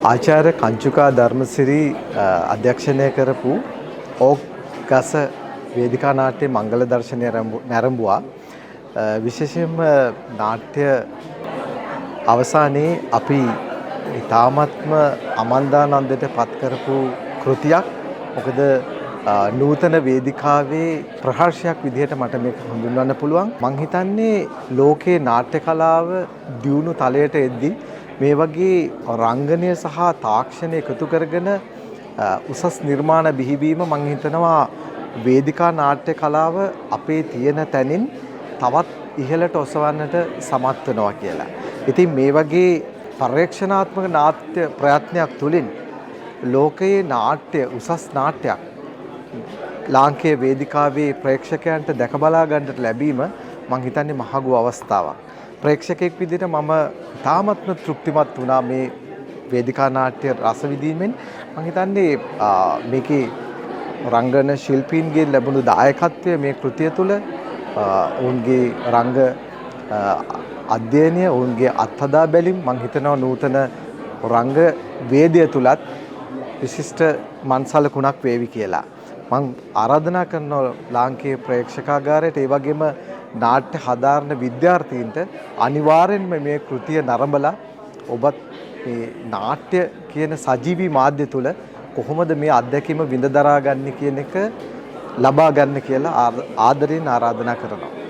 ආචාර්ය කංචුකා ධර්මසිරි අධ්‍යක්ෂණය කරපු ඕක් ගස වේදිකා නාට්‍ය මංගල දර්ශනය නැරඹුවා. විශේෂයෙන්ම නාට්‍ය අවසානයේ අපි ඉතාමත්ම අමන්දානන්දයට පත් කරපු කෘතියක්. මොකද නූතන වේදිකාවේ ප්‍රහර්ෂයක් විදිහට මට මේක හඳුන්වන්න පුළුවන්. මං හිතන්නේ ලෝකේ නාට්‍ය කලාව දියුණු තලයට එද්දී මේ වගේ රංගනය සහ තාක්ෂණය එකතු කරගෙන උසස් නිර්මාණ බිහිවීම මම හිතනවා වේදිකා නාට්‍ය කලාව අපේ තියෙන තැනින් තවත් ඉහළට ඔසවන්නට සමත් වෙනවා කියලා. ඉතින් මේ වගේ පරීක්ෂණාත්මක නාට්‍ය ප්‍රයත්නයක් තුළින් ලෝකයේ නාට්‍ය උසස් නාට්‍යයක් ලාංකේය වේදිකාවේ ප්‍රේක්ෂකයන්ට දැක බලා ගන්නට ලැබීම මම හිතන්නේ මහඟු අවස්ථාවක්. ප්‍රේක්ෂකෙක් විදිහට මම තාමත්ම තෘප්තිමත් වුණා මේ වේදිකා නාට්‍ය රස විඳීමෙන්. මම හිතන්නේ මේකේ රංගන ශිල්පීන්ගේ ලැබුණු දායකත්වය මේ කෘතිය තුළ ඔවුන්ගේ රංග අධ්‍යයනය ඔවුන්ගේ අත්හදා බැලීම් මම හිතනවා නූතන රංග වේදය තුලත් විශිෂ්ට මන්සලකුණක් වේවි කියලා. මම ආරාධනා කරනවා ලාංකේය ප්‍රේක්ෂකාගාරයට ඒ වගේම නාට්‍ය හදාරන විද්‍යාර්ථීන්ට අනිවාර්යෙන්ම මේ කෘතිය නරඹලා ඔබත් මේ නාට්‍ය කියන සජීවී මාධ්‍ය තුල කොහොමද මේ අත්දැකීම විඳ දරා ගන්න කියන එක ලබා ගන්න කියලා ආදරෙන් ආරාධනා කරනවා.